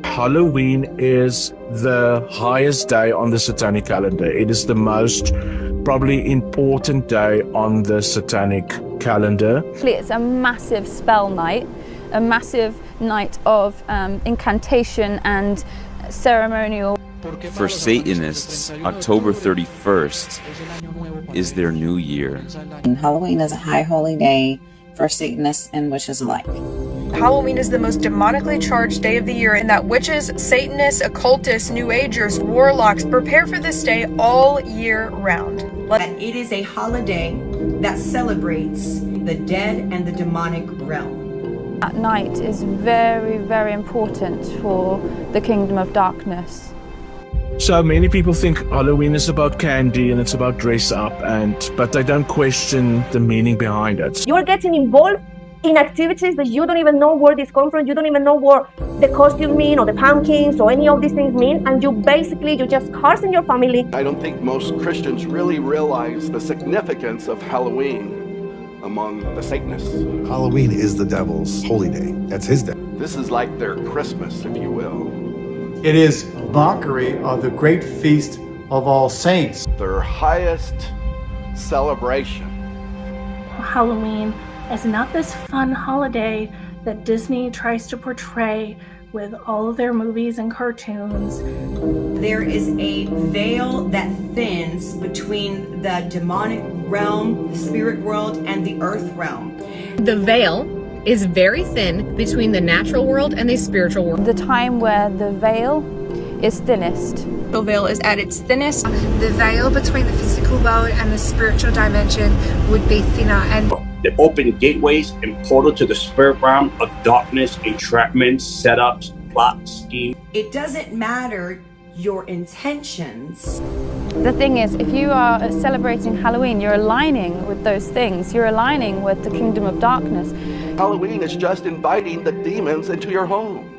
Halloween is the highest day on the satanic calendar. It is the most probably important day on the satanic calendar. It's a massive spell night, a massive night of incantation and ceremonial. For Satanists, October 31st is their new year. And Halloween is a high holy day for Satanists and witches alike. Halloween is the most demonically charged day of the year, in that witches, Satanists, occultists, New Agers, warlocks prepare for this day all year round. It is a holiday that celebrates the dead and the demonic realm. That night is very, very important for the kingdom of darkness. So many people think Halloween is about candy and it's about dress up, but they don't question the meaning behind it. You're getting involved in activities that you don't even know where this comes from. You don't even know what the costume mean or the pumpkins or any of these things mean, and you just cursing your family. I don't think most Christians really realize the significance of Halloween among the Satanists. Halloween is the devil's holy day. That's his day. This is like their Christmas, if you will. It is mockery of the great feast of all saints. Their highest celebration. Halloween is not this fun holiday that Disney tries to portray with all of their movies and cartoons. There is a veil that thins between the demonic realm, the spirit world, and the earth realm. The veil is very thin between the natural world and the spiritual world. The time where the veil is thinnest. The veil is at its thinnest. The veil between the physical world and the spiritual dimension would be thinner, and the open gateways and portal to the spirit realm of darkness, entrapments, setups, plots, schemes. It doesn't matter your intentions. The thing is, if you are celebrating Halloween, you're aligning with those things. You're aligning with the kingdom of darkness. Halloween is just inviting the demons into your home.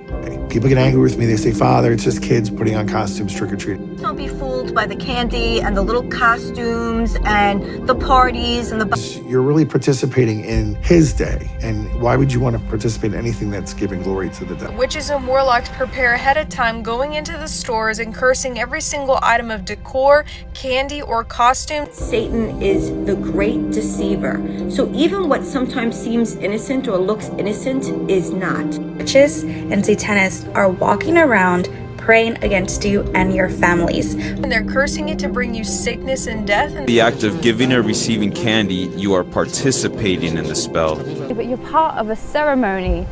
People get angry with me. They say, Father, it's just kids putting on costumes, trick-or-treating. Don't be fooled by the candy and the little costumes and the parties and the... You're really participating in his day. And why would you want to participate in anything that's giving glory to the devil? Witches and warlocks prepare ahead of time, going into the stores and cursing every single item of decor, candy, or costume. Satan is the great deceiver. So even what sometimes seems innocent or looks innocent is not. Witches and Satanists are walking around praying against you and your families. And they're cursing it to bring you sickness and death. And the act of giving or receiving candy, you are participating in the spell. But you're part of a ceremony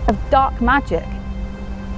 of dark magic.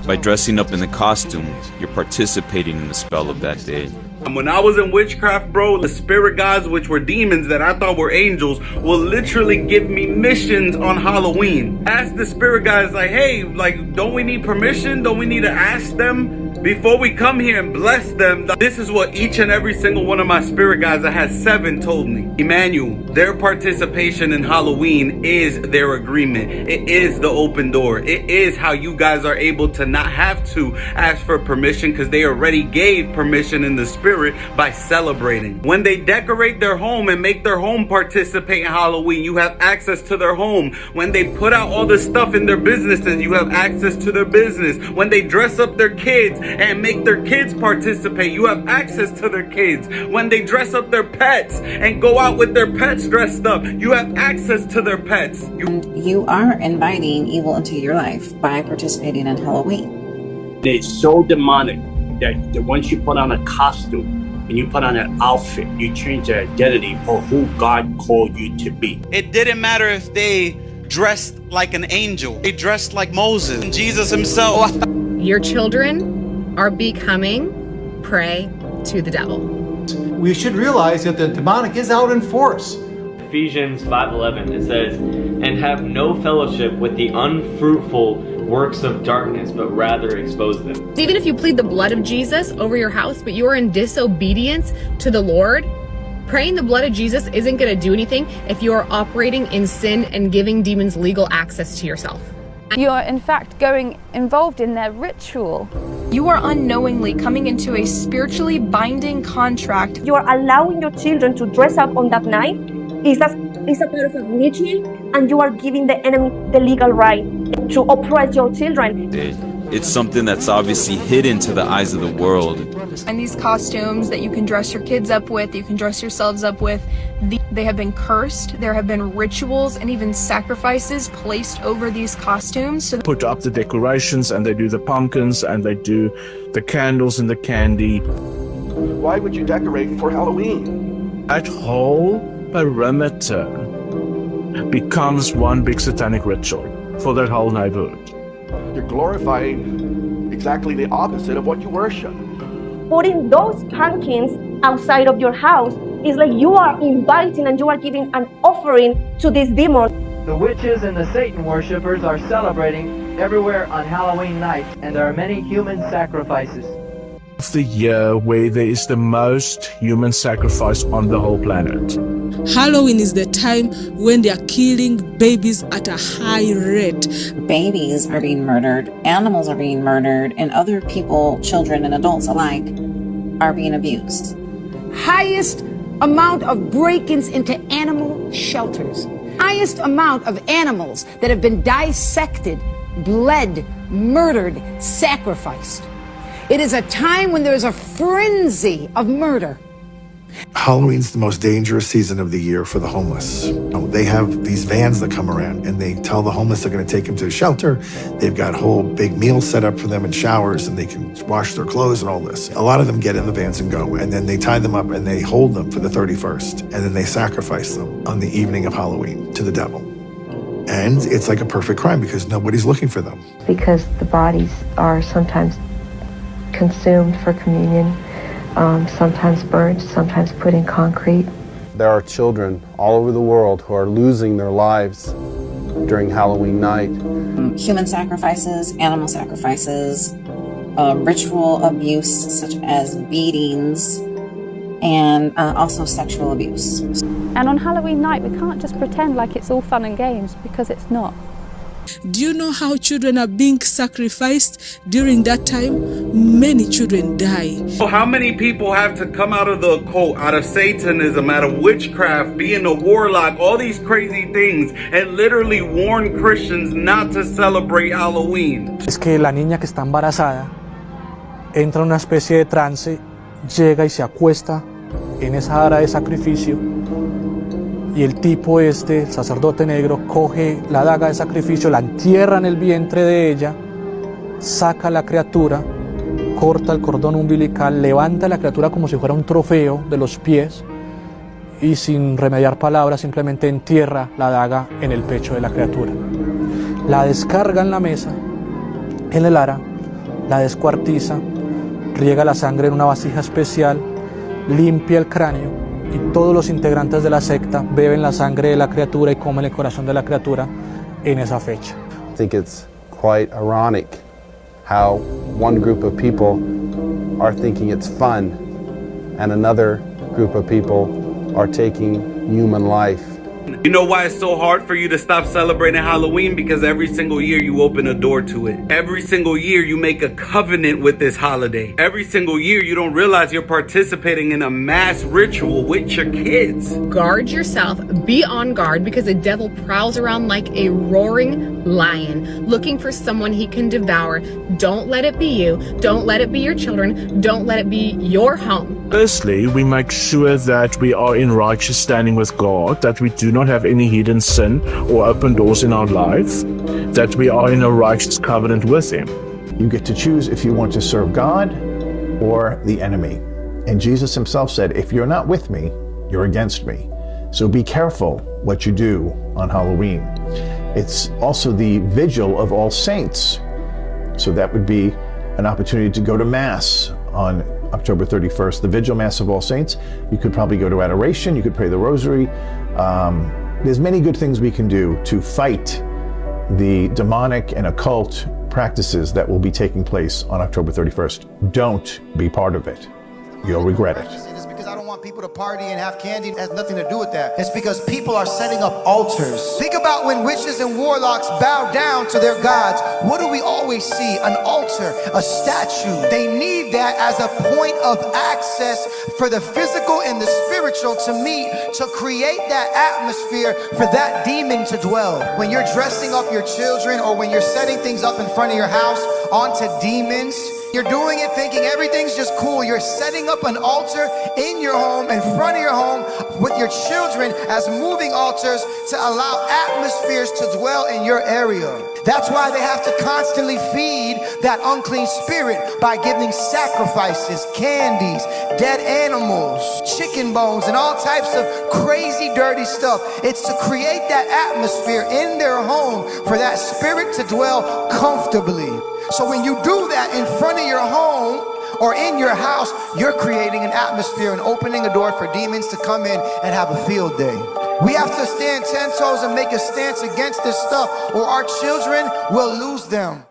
By dressing up in the costume, you're participating in the spell of that day. When I was in witchcraft, bro, the spirit guides, which were demons that I thought were angels, will literally give me missions on Halloween. Ask the spirit guides, like, hey, like, don't we need permission? Don't we need to ask them before we come here and bless them? This is what each and every single one of my spirit guides, I had 7, told me. Emmanuel, their participation in Halloween is their agreement. It is the open door. It is how you guys are able to not have to ask for permission, because they already gave permission in the spirit by celebrating. When they decorate their home and make their home participate in Halloween, you have access to their home. When they put out all the stuff in their businesses, you have access to their business. When they dress up their kids and make their kids participate, you have access to their kids. When they dress up their pets and go out with their pets dressed up, you have access to their pets. You are inviting evil into your life by participating in Halloween. It's so demonic that once you put on a costume and you put on an outfit, you change the identity of who God called you to be. It didn't matter if they dressed like an angel. They dressed like Moses and Jesus himself. Your children are becoming prey to the devil. We should realize that the demonic is out in force. Ephesians 5:11, it says, and have no fellowship with the unfruitful works of darkness, but rather expose them. Even if you plead the blood of Jesus over your house, but you are in disobedience to the Lord, praying the blood of Jesus isn't going to do anything if you are operating in sin and giving demons legal access to yourself. You are in fact involved in their ritual. You are unknowingly coming into a spiritually binding contract. You are allowing your children to dress up on that night. Is a part of a ritual, and you are giving the enemy the legal right to oppress your children. It's something that's obviously hidden to the eyes of the world. And these costumes that you can dress your kids up with, you can dress yourselves up with, they have been cursed. There have been rituals and even sacrifices placed over these costumes. So put up the decorations, and they do the pumpkins, and they do the candles and the candy. Why would you decorate for Halloween? That whole perimeter becomes one big satanic ritual for that whole neighborhood. You're glorifying exactly the opposite of what you worship. Putting those pumpkins outside of your house is like you are inviting and you are giving an offering to this demon. The witches and the Satan worshippers are celebrating everywhere on Halloween night, and there are many human sacrifices. Of the year where there is the most human sacrifice on the whole planet. Halloween is the time when they are killing babies at a high rate. Babies are being murdered, animals are being murdered, and other people, children and adults alike, are being abused. Highest amount of break-ins into animal shelters. Highest amount of animals that have been dissected, bled, murdered, sacrificed. It is a time when there is a frenzy of murder. Halloween's the most dangerous season of the year for the homeless. They have these vans that come around and they tell the homeless they're going to take them to a shelter. They've got whole big meals set up for them and showers, and they can wash their clothes and all this. A lot of them get in the vans and go, and then they tie them up and they hold them for the 31st, and then they sacrifice them on the evening of Halloween to the devil. And it's like a perfect crime because nobody's looking for them. Because the bodies are sometimes consumed for communion, sometimes burnt, sometimes put in concrete. There are children all over the world who are losing their lives during Halloween night. Human sacrifices, animal sacrifices, ritual abuse such as beatings, and also sexual abuse. And on Halloween night, we can't just pretend like it's all fun and games, because it's not. Do you know how children are being sacrificed during that time? Many children die. How many people have to come out of the occult, out of Satanism, out of witchcraft, being a warlock, all these crazy things, and literally warn Christians not to celebrate Halloween? Es que la niña que está embarazada entra en una especie de trance, llega y se acuesta en esa ara de sacrificio. Y el tipo el sacerdote negro, coge la daga de sacrificio, la entierra en el vientre de ella, saca la criatura, corta el cordón umbilical, levanta la criatura como si fuera un trofeo de los pies y sin remediar palabras simplemente entierra la daga en el pecho de la criatura. La descarga en la mesa, en el ara, la descuartiza, riega la sangre en una vasija especial, limpia el cráneo, y todos los integrantes de la secta beben la sangre de la criatura y comen el corazón de la criatura en esa fecha. I think it's quite ironic how one group of people are thinking it's fun and another group of people are taking human life. You know why it's so hard for you to stop celebrating Halloween? Because every single year you open a door to it. Every single year you make a covenant with this holiday. Every single year you don't realize you're participating in a mass ritual with your kids. Guard yourself, be on guard, because the devil prowls around like a roaring lion, looking for someone he can devour. Don't let it be you. Don't let it be your children. Don't let it be your home. Firstly, we make sure that we are in righteous standing with God, that we do not have any hidden sin or open doors in our life, that we are in a righteous covenant with Him. You get to choose if you want to serve God or the enemy. And Jesus Himself said, if you're not with me, you're against me. So be careful what you do on Halloween. It's also the vigil of All Saints. So that would be an opportunity to go to Mass on October 31st, the Vigil Mass of All Saints. You could probably go to adoration, you could pray the rosary. There's many good things we can do to fight the demonic and occult practices that will be taking place on October 31st. Don't be part of it. You'll regret it. because I don't want people to party and have candy. It has nothing to do with that. It's because people are setting up altars. Think about when witches and warlocks bow down to their gods. What do we always see? An altar, a statue. They need that as a point of access for the physical and the spiritual to meet, to create that atmosphere for that demon to dwell. When you're dressing up your children or when you're setting things up in front of your house onto demons, you're doing it thinking everything's just cool. You're setting up an altar in your home, in front of your home, with your children as moving altars to allow atmospheres to dwell in your area. That's why they have to constantly feed that unclean spirit by giving sacrifices, candies, dead animals, chicken bones, and all types of crazy, dirty stuff. It's to create that atmosphere in their home for that spirit to dwell comfortably. So when you do that in front of your home or in your house, you're creating an atmosphere and opening a door for demons to come in and have a field day. We have to stand 10 toes and make a stance against this stuff, or our children will lose them.